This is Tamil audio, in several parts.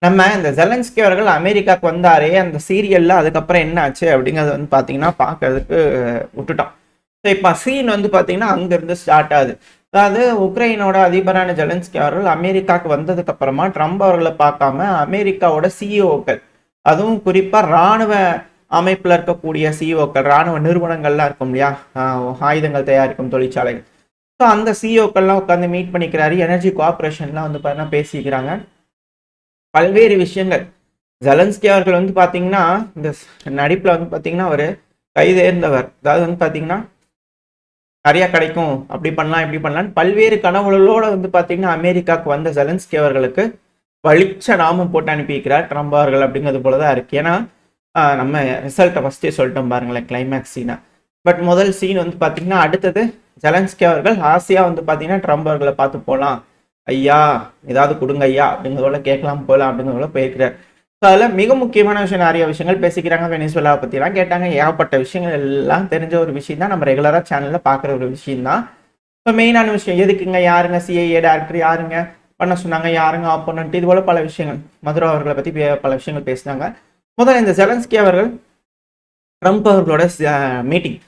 நம்ம இந்த ஜெலன்ஸ்கி அவர்கள் அமெரிக்காவுக்கு வந்தாரே அந்த சீரியல்ல அதுக்கப்புறம் என்ன ஆச்சு அப்படிங்கிறது வந்து பார்த்தீங்கன்னா பார்க்கறதுக்கு விட்டுட்டோம். ஸோ இப்போ சீன் வந்து பார்த்தீங்கன்னா அங்கேருந்து ஸ்டார்ட் ஆகுது. அதாவது உக்ரைனோட அதிபரான ஜெலன்ஸ்கி அவர்கள் அமெரிக்காவுக்கு வந்ததுக்கு அப்புறமா ட்ரம்ப் அவர்களை பார்க்காம அமெரிக்காவோட சிஇஓக்கள், அதுவும் குறிப்பாக ராணுவ அமைப்பில் இருக்கக்கூடிய சிஇஓக்கள், ராணுவ நிறுவனங்கள்லாம் இருக்கும் இல்லையா, ஆயுதங்கள் தயாரிக்கும் தொழிற்சாலைகள். ஸோ அந்த சிஇஓக்கள்லாம் உட்காந்து மீட் பண்ணிக்கிறாரு. எனர்ஜி கோஆப்ரேஷன்லாம் வந்து பார்த்தீங்கன்னா பேசிக்கிறாங்க. பல்வேறு விஷயங்கள். ஜெலன்ஸ்கி அவர்கள் வந்து பார்த்தீங்கன்னா, இந்த நடிப்பில் வந்து பார்த்தீங்கன்னா, ஒரு கைதேர்ந்தவர். அதாவது வந்து பார்த்தீங்கன்னா, நிறைய கிடைக்கும், அப்படி பண்ணலாம், இப்படி பண்ணலான்னு பல்வேறு கனவுகளோட வந்து பார்த்தீங்கன்னா, அமெரிக்காவுக்கு வந்த ஜெலன்ஸ்கி அவர்களுக்கு பளிச்ச நாமம் போட்டு அனுப்பியிருக்கிறார் ட்ரம்ப் அவர்கள் அப்படிங்கிறது போல தான் இருக்கு. ஏன்னா, நம்ம ரிசல்ட்டை ஃபஸ்ட்டே சொல்லிட்டோம் பாருங்களேன், கிளைமேக்ஸ் சீனை. பட் முதல் சீன் வந்து பார்த்தீங்கன்னா, அடுத்தது ஜெலன்ஸ்கி அவர்கள் ஆசையாக வந்து பார்த்தீங்கன்னா, ட்ரம்ப் அவர்களை பார்த்து போகலாம், ஐயா ஏதாவது கொடுங்க ஐயா அப்படிங்கிறதோட கேட்கலாம் போகலாம் அப்படிங்கிறதோட போயிருக்கிறார். ஸோ அதில் மிக முக்கியமான விஷயம், நிறைய விஷயங்கள் பேசிக்கிறாங்க. வெனிசுவேலாவை பற்றிலாம் கேட்டாங்க. ஏகப்பட்ட விஷயங்கள் எல்லாம் தெரிஞ்ச ஒரு விஷயம் தான், நம்ம ரெகுலராக சேனலில் பார்க்குற ஒரு விஷயம் தான். இப்போ மெயினான விஷயம் எதுக்குங்க, யாருங்க சிஐஏ டேரக்டர், யாருங்க பண்ண சொன்னாங்க, யாருங்க ஆப்போனன்ட், இது போல பல விஷயங்கள் மதுரா அவர்களை பற்றி பல விஷயங்கள் பேசினாங்க. முதல்ல இந்த ஜெலன்ஸ்கி அவர்கள் ட்ரம்ப் அவர்களோட மீட்டிங்.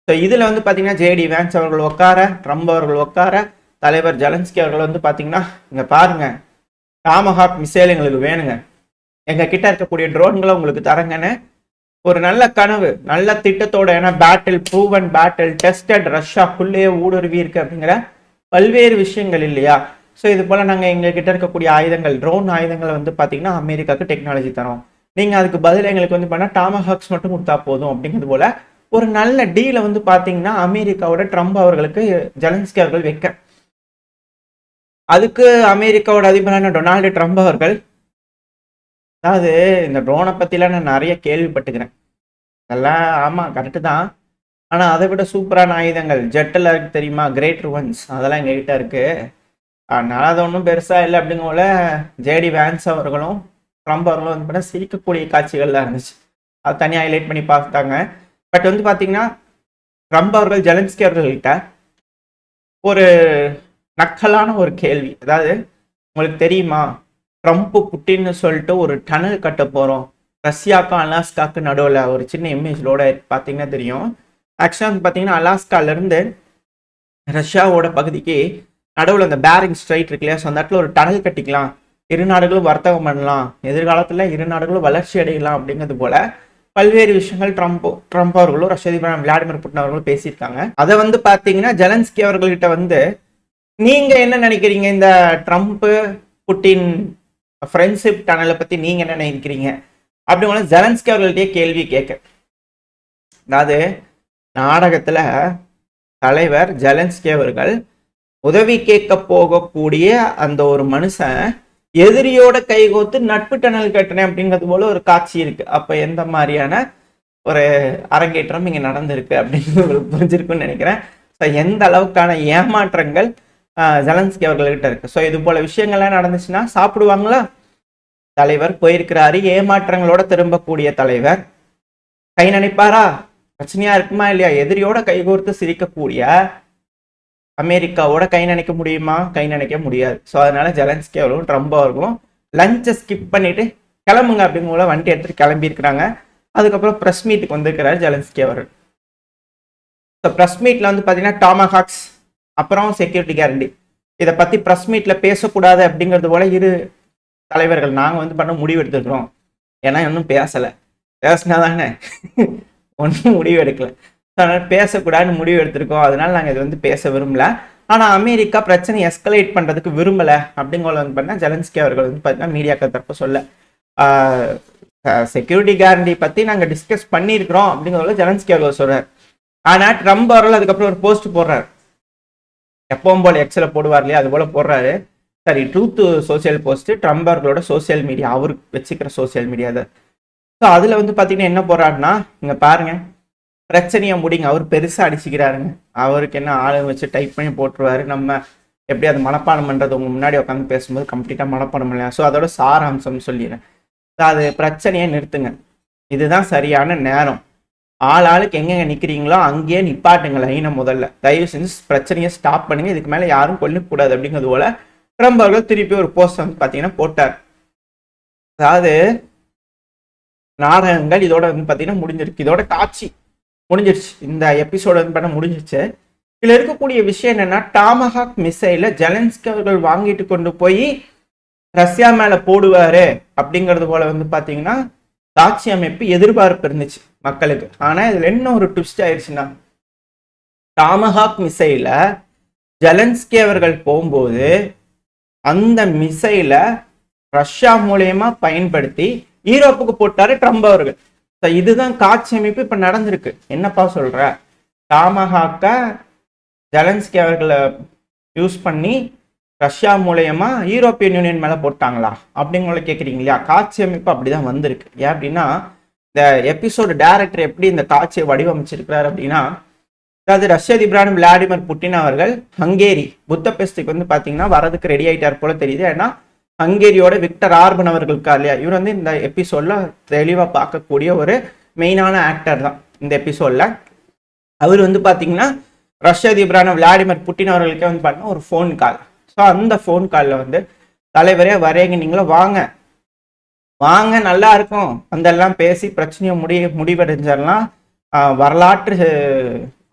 ஸோ இதில் வந்து பார்த்தீங்கன்னா ஜேடி வேன்ஸ் அவர்கள் உட்கார, ட்ரம்ப் அவர்கள் உட்கார, தலைவர் ஜெலன்ஸ்கி அவர்கள் வந்து பார்த்தீங்கன்னா, இங்கே பாருங்க, டாமஹாக் மிசைல் எங்களுக்கு வேணுங்க, எங்கள் கிட்ட இருக்கக்கூடிய ட்ரோன்களை உங்களுக்கு தரங்கன்னு ஒரு நல்ல கனவு, நல்ல திட்டத்தோட. ஏன்னா பேட்டில் ப்ரூவன், பேட்டில் டெஸ்டட், ரஷ்யாக்குள்ளேயே ஊடுருவி இருக்கு அப்படிங்கிற பல்வேறு விஷயங்கள் இல்லையா. ஸோ இது போல் நாங்கள் எங்ககிட்ட இருக்கக்கூடிய ஆயுதங்கள், ட்ரோன் ஆயுதங்களை வந்து பார்த்தீங்கன்னா அமெரிக்காவுக்கு டெக்னாலஜி தரோம், நீங்கள் அதுக்கு பதில் எங்களுக்கு வந்து பண்ணால் டாமஹாக்ஸ் மட்டும் கொடுத்தா போதும் அப்படிங்கிறது போல ஒரு நல்ல டீலை வந்து பார்த்தீங்கன்னா அமெரிக்காவோட ட்ரம்ப் அவர்களுக்கு ஜெலன்ஸ்கி அவர்கள் வைக்க, அதுக்கு அமெரிக்காவோட அதிபரான டொனால்டு ட்ரம்ப் அவர்கள், அதாவது இந்த ட்ரோனை பற்றிலாம் நான் நிறைய கேள்விப்பட்டுக்கிறேன், அதெல்லாம் ஆமாம் கரெக்டு தான், ஆனால் அதை விட சூப்பரான ஆயுதங்கள் ஜெட்டில் இருக்கு தெரியுமா, கிரேட் ஒன்ஸ், அதெல்லாம் எங்ககிட்ட இருக்கு, அதனால அது ஒன்றும் பெருசாக இல்லை அப்படிங்கல ஜேடி வேன்ஸ் அவர்களும் ட்ரம்ப் அவர்களும் வந்து பார்த்தீங்கன்னா சிரிக்கக்கூடிய காட்சிகள்லாம் இருந்துச்சு. அது தனியாக ஹைலைட் பண்ணி பார்த்தாங்க. பட் வந்து பார்த்தீங்கன்னா ட்ரம்ப் அவர்கள் ஜெலன்ஸ்கி அவர்கள்கிட்ட ஒரு நக்கலான ஒரு கேள்வி, அதாவது உங்களுக்கு தெரியுமா ட்ரம்ப் புட்டின்னு சொல்லிட்டு ஒரு டனல் கட்ட போகிறோம் ரஷ்யாவுக்கும் அலாஸ்காவுக்கு நடுவில், ஒரு சின்ன இமேஜோட பார்த்தீங்கன்னா தெரியும். ஆக்சுவலாக வந்து பார்த்தீங்கன்னா அலாஸ்காலேருந்து ரஷ்யாவோட பகுதிக்கு நடுவில் அந்த பேரிங் ஸ்ட்ரைட் இருக்கு இல்லையா, ஸோ அந்த இடத்துல ஒரு டனல் கட்டிக்கலாம், இரு நாடுகளும் வர்த்தகம் பண்ணலாம், எதிர்காலத்தில் இரு நாடுகளும் வளர்ச்சி அடையலாம் அப்படிங்கிறது போல பல்வேறு விஷயங்கள் ட்ரம்ப் அவர்களும் ரஷ்ய அதிபர் விளாடிமிர் புட்டின் அவர்களும் பேசியிருக்காங்க. அதை வந்து பார்த்தீங்கன்னா ஜெலன்ஸ்கி அவர்கள்கிட்ட வந்து நீங்க என்ன நினைக்கிறீங்க, இந்த ட்ரம்ப் புட்டின் ஃப்ரெண்ட்ஷிப் டனலை பத்தி நீங்க என்ன நினைக்கிறீங்க அப்படிங்கிற ஜெலன்ஸ்கி அவர்கள்ட்டே கேள்வி கேட்க. அதாவது நாடகத்துல தலைவர் ஜெலன்ஸ்கி அவர்கள் உதவி கேட்க போகக்கூடிய அந்த ஒரு மனுஷன் எதிரியோட கைகோத்து நட்பு டனல் கட்டினேன் அப்படிங்கிறது போல ஒரு காட்சி இருக்கு. அப்ப எந்த மாதிரியான ஒரு அரங்கேற்றம் இங்க நடந்திருக்கு அப்படின்னு உங்களுக்கு புரிஞ்சிருக்குன்னு நினைக்கிறேன். ஸோ எந்த அளவுக்கான ஏமாற்றங்கள் ஜெலன்ஸ்கி அவர்கள்கிட்ட இருக்கு. ஸோ இது போல விஷயங்கள்லாம் நடந்துச்சுன்னா சாப்பிடுவாங்களா? தலைவர் போயிருக்கிறாரு, ஏமாற்றங்களோட திரும்பக்கூடிய தலைவர் கை நினைப்பாரா? பிரச்சனையா இருக்குமா இல்லையா? எதிரியோட கைகோர்த்து சிரிக்கக்கூடிய அமெரிக்காவோட கை நினைக்க முடியுமா? கை நினைக்க முடியாது. ஸோ அதனால ஜெலன்ஸ்கி அவர்களும் ட்ரம்ப் அவர்களும் லஞ்சை ஸ்கிப் பண்ணிட்டு கிளம்புங்க அப்படிங்கிற வண்டி எடுத்துட்டு கிளம்பி இருக்கிறாங்க. அதுக்கப்புறம் ப்ரெஸ் மீட்டுக்கு வந்திருக்கிறார் ஜெலன்ஸ்கி அவர்கள். ஸோ ப்ரெஸ் மீட்ல வந்து பார்த்தீங்கன்னா டாமஹாக்ஸ் அப்புறம் செக்யூரிட்டி கேரண்டி இதை பத்தி ப்ரெஸ் மீட்ல பேசக்கூடாது அப்படிங்கிறது போல இரு தலைவர்கள் நாங்கள் வந்து பண்ண முடிவு எடுத்துக்கிறோம். ஏன்னா இன்னும் பேசலை, பேசினா தானே ஒன்றும் முடிவு எடுக்கல, அதனால பேசக்கூடாதுன்னு முடிவு எடுத்திருக்கோம், அதனால நாங்கள் இது வந்து பேச விரும்பல. ஆனால் அமெரிக்கா பிரச்சனை எஸ்கலேட் பண்ணுறதுக்கு விரும்பலை அப்படிங்கிற வந்து பார்த்தீங்கன்னா ஜெலன்ஸ்கி அவர்கள் வந்து பார்த்தீங்கன்னா மீடியாக்கள் தரப்பு சொல்ல செக்யூரிட்டி கேரண்டி பற்றி நாங்கள் டிஸ்கஸ் பண்ணியிருக்கிறோம் அப்படிங்கிறத ஜெலன்ஸ்கி அவர்கள் சொல்கிறார். ஆனால் ட்ரம்ப் அவர்கள் அதுக்கப்புறம் ஒரு போஸ்ட் போடுறாரு, எப்பவும் போல எக்ஸில் போடுவார் இல்லையா, அது போல போடுறாரு. சரி, ட்ரூத் சோசியல் போஸ்ட், ட்ரம்ப் அவர்களோட சோசியல் மீடியா, அவருக்கு வச்சுக்கிற சோசியல் மீடியா அது. ஸோ அதில் வந்து பார்த்தீங்கன்னா என்ன போடுறாருன்னா, இங்கே பாருங்க பிரச்சனையை முடிங்க, அவர் பெருசாக அடிச்சுக்கிறாருங்க, அவருக்கு என்ன ஆளுங்க வச்சு டைப் பண்ணி போட்டுருவாரு, நம்ம எப்படி அது மனப்பாடம் பண்ணுறது உங்க முன்னாடி உட்காந்து பேசும்போது கம்ப்ளீட்டாக மனப்பாடம் இல்லையா. ஸோ அதோட சாராம்சம் சொல்லிடுறேன், அது பிரச்சனையை நிறுத்துங்க, இதுதான் சரியான நேரம், ஆளுக்கு எங்கெங்க நிற்கிறீங்களோ அங்கேயே நிப்பாட்டுங்க லைனை, முதல்ல தயவு செஞ்சு பிரச்சனையை ஸ்டாப் பண்ணுங்க, இதுக்கு மேலே யாரும் கொல்லக்கூடாது அப்படிங்கிறது போல ட்ரம்ப் அவர்கள் திருப்பி ஒரு போஸ்ட் வந்து பார்த்தீங்கன்னா போட்டார். அதாவது நாடகங்கள் இதோட வந்து பார்த்தீங்கன்னா முடிஞ்சிருக்கு, இதோட காட்சி முடிஞ்சிருச்சு, இந்த எபிசோட வந்து பண்ண முடிஞ்சிருச்சு. இதுல இருக்கக்கூடிய விஷயம் என்னன்னா, டாமஹாக் மிசைல ஜெலன்ஸ்கி அவர்கள் வாங்கிட்டு கொண்டு போய் ரஷ்யா மேல போடுவாரு அப்படிங்கிறது போல வந்து பாத்தீங்கன்னா காட்சி அமைப்பு எதிர்பார்ப்பு இருந்துச்சு மக்களுக்கு. ஆனா இதுல என்ன ஒரு ட்விஸ்ட் ஆயிடுச்சுன்னா, டாமஹாக் மிசைல ஜெலன்ஸ்கி அவர்கள் போகும்போது அந்த மிசைல ரஷ்யா மூலியமா பயன்படுத்தி யூரோப்புக்கு போட்டாரு ட்ரம்ப் அவர்கள். இதுதான் காட்சி அமைப்பு இப்ப நடந்திருக்கு. என்னப்பா சொல்ற, டாமஹாக்க ஜெலன்ஸ்கி அவர்களை யூஸ் பண்ணி ரஷ்யா மூலயமா யூரோப்பியன் யூனியன் மேல போட்டாங்களா அப்படிங்கள கேட்குறீங்க இல்லையா? காட்சி அமைப்பு அப்படிதான் வந்திருக்கு. ஏன் அப்படின்னா, இந்த எபிசோடு டைரக்டர் எப்படி இந்த காட்சியை வடிவமைச்சிருக்கிறார் அப்படின்னா, அதாவது ரஷ்ய அதிபரான விளாடிமிர் புட்டின் அவர்கள் ஹங்கேரி புத்தபெஸ்டுக்கு வந்து பாத்தீங்கன்னா வரதுக்கு ரெடி ஆயிட்டார் போல தெரியுது. ஏன்னா ஹங்கேரியோட விக்டர் ஆர்பன் அவர்கள் இருக்கா இல்லையா, இவர் வந்து இந்த எபிசோட்ல தெளிவா பார்க்கக்கூடிய ஒரு மெயினான ஆக்டர் தான் இந்த எபிசோட்ல. அவர் வந்து பாத்தீங்கன்னா ரஷ்ய அதிபரான விளாடிமிர் புட்டின் அவர்களுக்கே வந்து பார்த்தீங்கன்னா ஒரு ஃபோன் கால். ஸோ அந்த ஃபோன் காலில் வந்து தலைவரே வரேங்க, நீங்களும் வாங்க வாங்க நல்லா இருக்கும் அதெல்லாம் பேசி பிரச்சனையை முடிவடைஞ்சிடலாம், வரலாற்று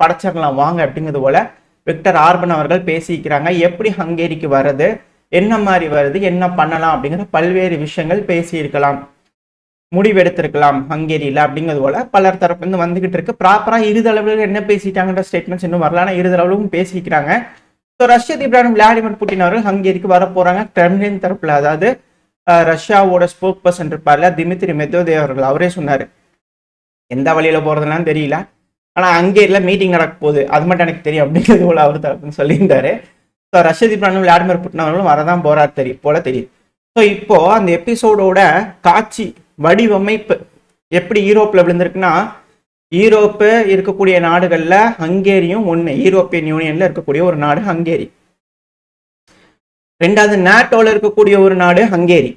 படைச்சிடலாம் வாங்க அப்படிங்கிறது போல விக்டர் ஆர்பன் அவர்கள் பேசிக்கிறாங்க. எப்படி ஹங்கேரிக்கு வர்றது, என்ன மாதிரி வருது, என்ன பண்ணலாம் அப்படிங்கிற பல்வேறு விஷயங்கள் பேசியிருக்கலாம், முடிவெடுத்திருக்கலாம் ஹங்கேரியில அப்படிங்கிறது போல பலர் தரப்பு இருந்து வந்துகிட்டு இருக்கு. ப்ராப்பரா இருதளவில் என்ன பேசிட்டாங்கன்ற ஸ்டேட்மெண்ட்ஸ் இன்னும் வரலான இருதளவும் பேசிக்கிறாங்க. ஸோ ரஷ்ய அதிபரான விளாடிமிர் புட்டின் அவர்கள் ஹங்கேரிக்கு வர போறாங்க. கிரெம்லின் தரப்புல, அதாவது ரஷ்யாவோட ஸ்போக் பர்சன் இருப்பார்ல திமித்ரி மெத்வதேவ் அவர்கள், அவரே சொன்னாரு எந்த வழியில போறதுலாம் தெரியல, ஆனா ஹங்கேரியில மீட்டிங் நடக்க போகுது அது மட்டும் எனக்கு தெரியும் அப்படிங்கிறது போல அவர் தரப்புன்னு சொல்லியிருந்தாரு. ஸோ ரஷ்ய அதிபரான விளாடிமிர் புட்டின் அவர்களும் வரதான் போறார் தெரியும். ஸோ இப்போ அந்த எபிசோடோட காட்சி வடிவமைப்பு எப்படி யூரோப்ல விழுந்திருக்குன்னா, யூரோப்பு இருக்கக்கூடிய நாடுகள்ல ஹங்கேரியும் ஒண்ணு, யூரோப்பியன் யூனியன்ல இருக்கக்கூடிய ஒரு நாடு ஹங்கேரி. ரெண்டாவது நாட்டோல இருக்கக்கூடிய ஒரு நாடு ஹங்கேரி.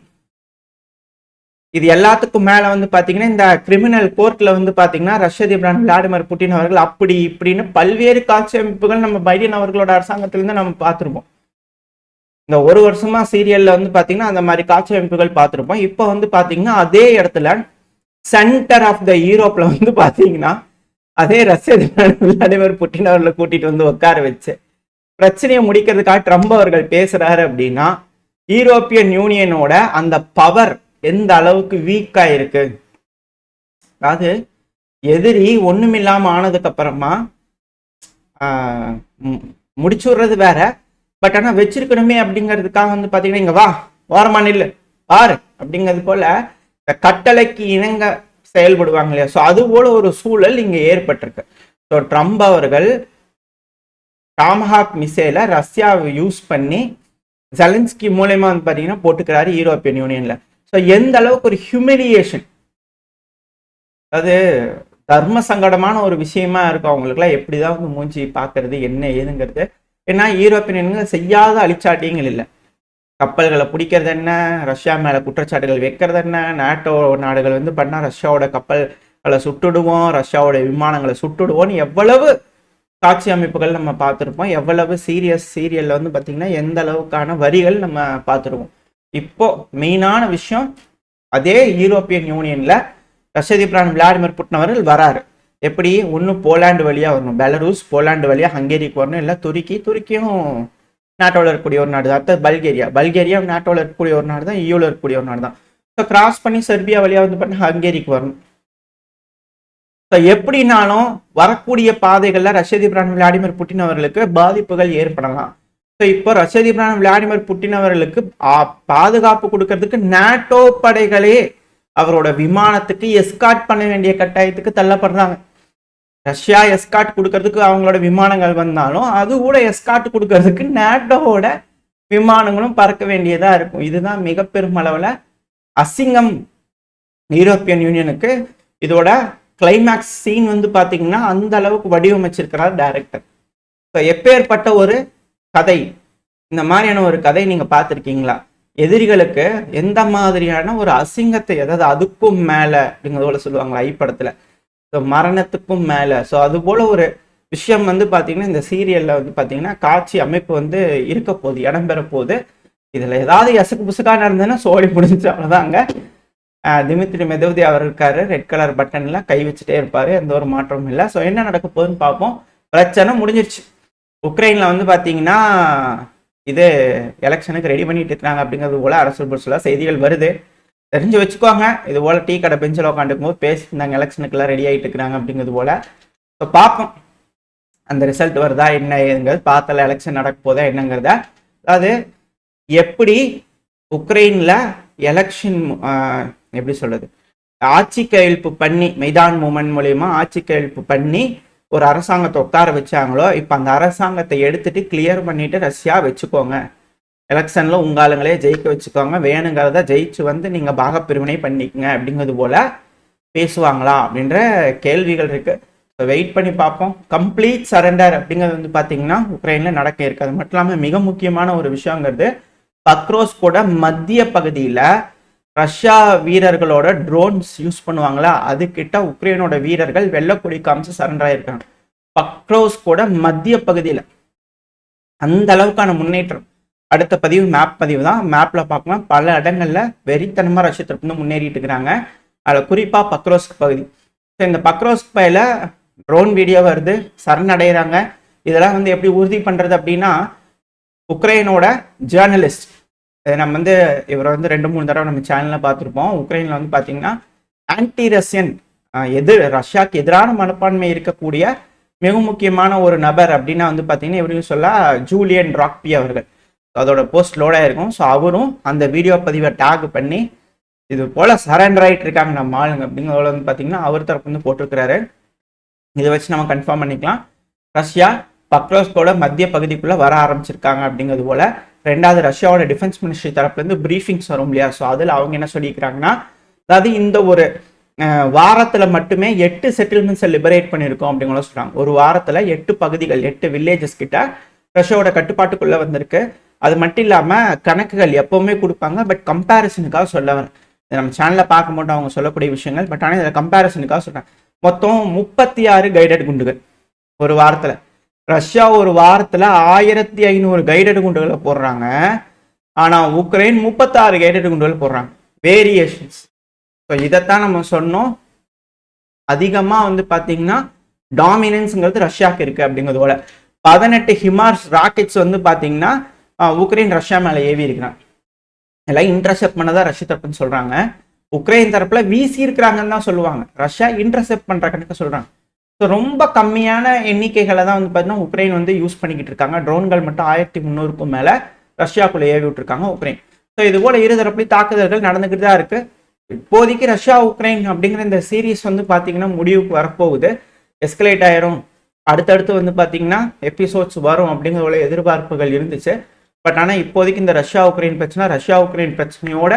இது எல்லாத்துக்கும் மேல வந்து பாத்தீங்கன்னா இந்த கிரிமினல் கோர்ட்ல வந்து பாத்தீங்கன்னா ரஷ்ய அதிபர் விளாடிமிர் புட்டின் அவர்கள் அப்படி இப்படின்னு பல்வேறு காட்சி அமைப்புகள் நம்ம பைடன் அவர்களோட அரசாங்கத்திலிருந்து நம்ம பார்த்திருப்போம். இந்த ஒரு வருஷமா சீரியல்ல வந்து பாத்தீங்கன்னா அந்த மாதிரி காட்சி அமைப்புகள் பார்த்திருப்போம். இப்போ வந்து பாத்தீங்கன்னா அதே இடத்துல சென்டர் ஆஃப் த யூரோப்ல வந்து பாத்தீங்கன்னா அதே ரஷ்ய அதிபர் விளாடிமிர் புட்டின் அவர்களை கூட்டிட்டு வந்து உட்கார வச்சு பிரச்சனையை முடிக்கிறதுக்காக ட்ரம்ப் அவர்கள் பேசுறாரு அப்படின்னா, யூரோப்பியன் யூனியனோட அந்த பவர் எந்த அளவுக்கு வீக்கா இருக்கு. அதாவது எதிரி ஒண்ணுமில்லாம ஆனதுக்கு அப்புறமா முடிச்சு விடுறது வேற, பட் ஆனா வச்சிருக்கணுமே அப்படிங்கிறதுக்காக வந்து பாத்தீங்கன்னா இங்க வா ஓரமா நில்லு பாரு அப்படிங்கிறது போல கட்டளைக்கு இணங்க செயல்படுவாங்க இல்லையா. ஸோ அது போல ஒரு சூழல் இங்க ஏற்பட்டிருக்கு. ஸோ ட்ரம்ப் அவர்கள் டாமஹாக் மிசைல ரஷ்யாவை யூஸ் பண்ணி ஜெலன்ஸ்கி மூலமா வந்து பாத்தீங்கன்னா போட்டுக்கிறாரு யூரோப்பியன் யூனியன்ல. ஸோ எந்த அளவுக்கு ஒரு ஹியூமிலியேஷன், அது தர்ம சங்கடமான ஒரு விஷயமா இருக்கும் அவங்களுக்குலாம். எப்படிதான் வந்து மூஞ்சி பார்க்கறது என்ன ஏதுங்கிறது. ஏன்னா யூரோப்பியன் யூனியன் செய்யாத அழிச்சாட்டியங்கள் இல்லை. கப்பல்களை பிடிக்கிறது என்ன, ரஷ்யா மேல குற்றச்சாட்டுகள் வைக்கிறது என்ன, நாட்டோ நாடுகள் வந்து பண்ணா ரஷ்யாவோட கப்பல்களை சுட்டுடுவோம், ரஷ்யாவோட விமானங்களை சுட்டுடுவோம்னு எவ்வளவு காட்சி அமைப்புகள் நம்ம பார்த்துருப்போம். எவ்வளவு சீரியல்ல வந்து பார்த்தீங்கன்னா எந்த அளவுக்கான வரிகள் நம்ம பார்த்துருவோம். இப்போ மெயினான விஷயம், அதே யூரோப்பியன் யூனியன்ல ரஷ்ய அதிபர் விளாடிமிர் புட்டின் அவர்கள் வராரு. எப்படி, ஒன்று போலாண்டு வழியா வரணும், பெலரூஸ் போலாண்டு வழியா ஹங்கேரிக்கு வரணும், இல்லை துருக்கியும் நாட்டோவில் இருக்கக்கூடிய ஒரு நாடு தான். அடுத்து பல்கேரியா நாட்டோவில் இருக்கக்கூடிய ஒரு நாடு தான், யூல இருக்கக்கூடிய ஒரு நாடு தான். ஸோ கிராஸ் பண்ணி செர்பியா வழியா வந்து பார்த்தீங்கன்னா ஹங்கேரிக்கு வரணும். ஸோ எப்படினாலும் வரக்கூடிய பாதைகள்ல ரஷ்ய அதிபர் விளாடிமிர் புட்டின் அவர்களுக்கு பாதிப்புகள் ஏற்படலாம். ஸோ இப்போ ரஷ்ய அதிபர் விளாடிமிர் புட்டின் அவர்களுக்கு பாதுகாப்பு கொடுக்கறதுக்கு நாட்டோ படைகளே அவரோட விமானத்துக்கு எஸ்கார்ட் பண்ண வேண்டிய கட்டாயத்துக்கு தள்ளப்படுறாங்க. ரஷ்யா எஸ்கார்ட் கொடுக்கறதுக்கு அவங்களோட விமானங்கள் வந்தாலும் அது கூட எஸ்கார்ட் கொடுக்கறதுக்கு நாட்டோட விமானங்களும் பறக்க வேண்டியதா இருக்கும். இதுதான் மிக பெரும் அளவுல அசிங்கம் யூரோப்பியன் யூனியனுக்கு. இதோட கிளைமேக்ஸ் சீன் வந்து பாத்தீங்கன்னா அந்த அளவுக்கு வடிவமைச்சிருக்கிறார் டைரக்டர். ஸோ எப்பேற்பட்ட ஒரு கதை, இந்த மாதிரியான ஒரு கதை நீங்க பார்த்துருக்கீங்களா? எதிரிகளுக்கு எந்த மாதிரியான ஒரு அசிங்கத்தை, அதாவது அதுக்கும் மேல அப்படிங்கிறதோட சொல்லுவாங்களா ஐப்படத்துல, ஸோ மரணத்துக்கும் மேல. ஸோ அது போல ஒரு விஷயம் வந்து பாத்தீங்கன்னா இந்த சீரியல்ல வந்து பாத்தீங்கன்னா காட்சி அமைப்பு வந்து இருக்க போகுது, இடம்பெற போகுது. இதுல ஏதாவது எசக்கு புசுக்கா நடந்ததுன்னா சோழி முடிஞ்சு அவ்வளவுதாங்க. திமித்ரி மெதவதி அவர் இருக்காரு, ரெட் கலர் பட்டன்ல கை வச்சுட்டே இருப்பாரு, எந்த ஒரு மாற்றமும் இல்லை. ஸோ என்ன நடக்க போகுதுன்னு பார்ப்போம். பிரச்சனை முடிஞ்சிருச்சு. உக்ரைன்ல வந்து பார்த்தீங்கன்னா இது எலெக்ஷனுக்கு ரெடி பண்ணிட்டு இருக்காங்க அப்படிங்கிறது போல அரசு புதுசுல செய்திகள் வருது. தெரிஞ்சு வச்சுக்கோங்க. இது போல டீ கடை பெஞ்சில் உட்காந்துக்கும் போது பேசியிருந்தாங்க எலெக்ஷனுக்குலாம் ரெடி ஆகிட்டு இருக்கிறாங்க அப்படிங்கிறது போல. ஸோ பார்ப்போம் அந்த ரிசல்ட் வருதா என்ன ஏதுங்கிறது, பார்த்தல எலெக்ஷன் நடக்க போதா என்னங்கிறத. அதாவது எப்படி உக்ரைன்ல எலெக்ஷன் எப்படி சொல்றது, ஆட்சி கையெழுப்பு பண்ணி மைதான் மூமெண்ட் மூலயமா ஆட்சி கையெழுப்பு பண்ணி ஒரு அரசாங்கத்தை உட்கார வச்சாங்களோ, இப்போ அந்த அரசாங்கத்தை எடுத்துட்டு கிளியர் பண்ணிட்டு ரஷ்யா வச்சுக்கோங்க, எலெக்ஷன்ல உங்க ஆளுங்களே ஜெயிக்க வச்சுக்கோங்க, வேணுங்கிறத ஜெயிச்சு வந்து நீங்க பாகப்பிரிவினை பண்ணிக்கங்க அப்படிங்கிறது போல பேசுவாங்களா அப்படின்ற கேள்விகள் இருக்கு. வெயிட் பண்ணி பார்ப்போம். கம்ப்ளீட் சரண்டர் அப்படிங்கிறது வந்து பார்த்தீங்கன்னா உக்ரைன்ல நடக்க இருக்கு. அது மட்டும் இல்லாமல் மிக முக்கியமான ஒரு விஷயங்கிறது பக்ரோஸ்கோட மத்திய பகுதியில் ரஷ்யா வீரர்களோட ட்ரோன்ஸ் யூஸ் பண்ணுவாங்களா, அது கிட்ட உக்ரைனோட வீரர்கள் வெள்ளக்கொடி காமிச்சு சரண்டர் ஆயிருக்காங்க. பக்ரோஸ்கோட மத்திய பகுதியில் அந்த அளவுக்கான முன்னேற்றம். அடுத்த பதிவு மேப் பதிவு தான். மேப்ல பார்க்கலாம் பல இடங்கள்ல வெறித்தனமா ரஷ்ய தரப்பு முன்னேறிட்டு இருக்கிறாங்க. அதில் குறிப்பா பக்ரோஸ்க் பகுதி. இந்த பக்ரோஸ்க் பகுதியில ட்ரோன் வீடியோ வருது, சரணடைகிறாங்க. இதெல்லாம் வந்து எப்படி உறுதி பண்றது அப்படின்னா, உக்ரைனோட ஜேர்னலிஸ்ட் நம்ம வந்து இவரை வந்து 2-3 தடவை நம்ம சேனல்ல பார்த்துருப்போம். உக்ரைன்ல வந்து பார்த்தீங்கன்னா ஆன்டி ரஷ்யன் ரஷ்யாவுக்கு எதிரான மனப்பான்மை இருக்கக்கூடிய மிக முக்கியமான ஒரு நபர் அப்படின்னா வந்து பார்த்தீங்கன்னா இவரையும் சொல்ல ஜூலியன் ராக்பி அவர்கள். அதோட போஸ்ட் லோட் ஆயிருக்கும். ஸோ அவரும் அந்த வீடியோ பதிவை டேக் பண்ணி இது போல சரண்டர் ஆகிட்டு இருக்காங்க நம்ம ஆளுங்க அப்படிங்கிறத வந்து பார்த்தீங்கன்னா அவர் தரப்பு வந்து போட்டிருக்கிறாரு. இதை வச்சு நம்ம கன்ஃபார்ம் பண்ணிக்கலாம் ரஷ்யா பக்ரோஸ்கோட மத்திய பகுதிக்குள்ள வர ஆரம்பிச்சிருக்காங்க அப்படிங்கிறது போல. ரெண்டாவது ரஷ்யாவோட டிஃபென்ஸ் மினிஸ்ட்ரி தரப்புல இருந்து பிரீஃபிங்ஸ் வரும் இல்லையா, ஸோ அதில் அவங்க என்ன சொல்லியிருக்கிறாங்கன்னா, அதாவது இந்த ஒரு வாரத்தில் மட்டுமே 8 செட்டில்மெண்ட்ஸை லிபரேட் பண்ணியிருக்கோம் அப்படிங்கிற சொல்றாங்க. ஒரு வாரத்தில் 8 பகுதிகள் 8 வில்லேஜஸ் கிட்ட ரஷ்யாவோட கட்டுப்பாட்டுக்குள்ள வந்திருக்கு. அது மட்டும் இல்லாமல் கணக்குகள் எப்பவுமே கொடுப்பாங்க, பட் கம்பேரிசனுக்காக சொல்ல வரேன். நம்ம சேனலில் பார்க்க மாட்டோம் அவங்க சொல்லக்கூடிய விஷயங்கள், பட் ஆனால் இதில் கம்பேரிசனுக்காக சொல்கிறேன். மொத்தம் 36 கைடட் குண்டுகள் ஒரு வாரத்தில். ரஷ்யா ஒரு வாரத்தில் 1500 கைடட் குண்டுகளை போடுறாங்க. ஆனால் உக்ரைன் 36 கைடட் குண்டுகள் போடுறாங்க. வேரியேஷன்ஸ். ஸோ இதைத்தான் நம்ம சொன்னோம். அதிகமாக வந்து பார்த்தீங்கன்னா டாமினன்ஸுங்கிறது ரஷ்யாவுக்கு இருக்குது அப்படிங்கிறது போல. 18 ஹிமார்ஸ் ராக்கெட்ஸ் வந்து பார்த்தீங்கன்னா உக்ரைன் ரஷ்யா மேலே ஏவி இருக்கிறாங்க. எல்லாம் இன்டர்செப்ட் பண்ணதான் ரஷ்ய தரப்புன்னு சொல்கிறாங்க. உக்ரைன் தரப்பில் வீசி இருக்கிறாங்கன்னு தான் சொல்லுவாங்க. ரஷ்யா இன்டர்செப்ட் பண்ணுற கணக்கு சொல்கிறாங்க. ஸோ ரொம்ப கம்மியான எண்ணிக்கைகளை தான் வந்து பார்த்தீங்கன்னா உக்ரைன் வந்து யூஸ் பண்ணிக்கிட்டு இருக்காங்க. ட்ரோன்கள் மட்டும் 1300க்கும் மேலே ரஷ்யாக்குள்ளே ஏவி விட்டுருக்காங்க உக்ரைன். ஸோ இது போல இருதரப்புலையும் தாக்குதல்கள் நடந்துக்கிட்டு தான் இருக்கு. இப்போதைக்கு ரஷ்யா உக்ரைன் அப்படிங்கிற இந்த சீரீஸ் வந்து பார்த்தீங்கன்னா முடிவுக்கு வரப்போகுது. எஸ்கலேட் ஆயிரும். அடுத்தடுத்து வந்து பார்த்தீங்கன்னா எபிசோட்ஸ் வரும் அப்படிங்கிற எதிர்பார்ப்புகள் இருந்துச்சு. பட் ஆனால் இப்போதைக்கு இந்த ரஷ்யா உக்ரைன் பிரச்சனையோட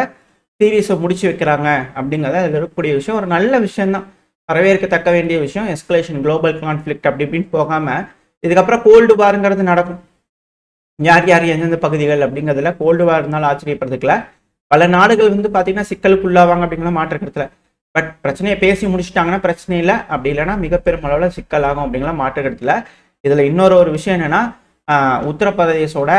சீரீஸை முடிச்சு வைக்கிறாங்க அப்படிங்கிறத அதில் இருக்கக்கூடிய விஷயம். ஒரு நல்ல விஷயம்தான், வரவேற்கத்தக்க வேண்டிய விஷயம். எஸ்கலேஷன், குளோபல் கான்ஃப்ளிக்ட் அப்படி இப்படின்னு போகாமல் இதுக்கப்புறம் கோல்டு வாருங்கிறது நடக்கும். யார் யார் எந்தெந்த பகுதிகள் அப்படிங்கிறதுல கோல்டு வார் இருந்தாலும் ஆச்சரியப்படுறதுக்குல பல நாடுகள் வந்து பார்த்தீங்கன்னா சிக்கலுக்குள்ளாவாங்க அப்படிங்கிற மாற்றுக்கிறதுல. பட் பிரச்சனையை பேசி முடிச்சுட்டாங்கன்னா பிரச்சனை இல்லை, அப்படி இல்லைன்னா மிக பெருமளவில் சிக்கலாகும் அப்படிங்கிற மாற்றுக்கிறதுல. இதில் இன்னொரு விஷயம் என்னன்னா, உத்தரப்பிரதேசோட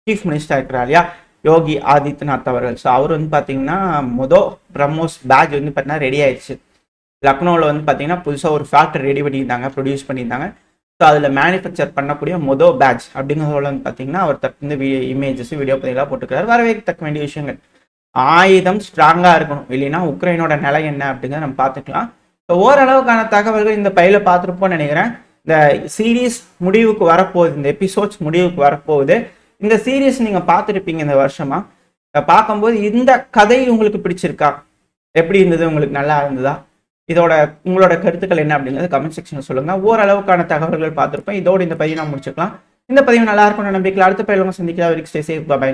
சீஃப் மினிஸ்டர் இருக்கிறார் இல்லையா, யோகி ஆதித்யநாத் அவர்கள். ஸோ அவர் வந்து பார்த்தீங்கன்னா பிரம்மோஸ் பேட்ச் வந்து பார்த்தீங்கன்னா ரெடி ஆயிடுச்சு. லக்னோவில் வந்து பார்த்தீங்கன்னா புதுசாக ஒரு ஃபேக்டரி ரெடி பண்ணியிருந்தாங்க, ப்ரொடியூஸ் பண்ணியிருந்தாங்க. ஸோ அதில் மேனுஃபேக்சர் பண்ணக்கூடிய பேட்ச் அப்படிங்கிறதோட வந்து பார்த்தீங்கன்னா அவர் தற்போது இமேஜஸ் வீடியோ பதிலாக போட்டுக்கிறார். வரவேற்கத்தக்க வேண்டிய விஷயங்கள். ஆயுதம் ஸ்ட்ராங்காக இருக்கணும், இல்லைன்னா உக்ரைனோட நிலை என்ன அப்படிங்கிறத நம்ம பார்த்துக்கலாம். ஸோ ஓரளவுக்கான தகவல்கள் இந்த பையில பார்த்துருப்போம்னு நினைக்கிறேன். இந்த சீரீஸ் முடிவுக்கு வரப்போகுது, இந்த எபிசோட்ஸ் முடிவுக்கு வரப்போகுது. இந்த சீரீஸ் நீங்கள் பார்த்துருப்பீங்க இந்த வருஷமா. பார்க்கும்போது இந்த கதை உங்களுக்கு பிடிச்சிருக்கா, எப்படி இருந்தது, உங்களுக்கு நல்லா இருந்ததா, இதோட உங்களோட கருத்துக்கள் என்ன அப்படிங்கிறது கமெண்ட் செக்ஷனில் சொல்லுங்க. ஓரளவுக்கான தகவல்கள் பார்த்துருப்பேன். இதோட இந்த பதிவு நான் முடிச்சுக்கலாம். இந்த பதிவு நல்லா இருக்கும்னு நம்பிக்கையில் அடுத்த பதிவு சந்திக்கிறா. வரைக்கும் ஸ்டே சேஃப். பை.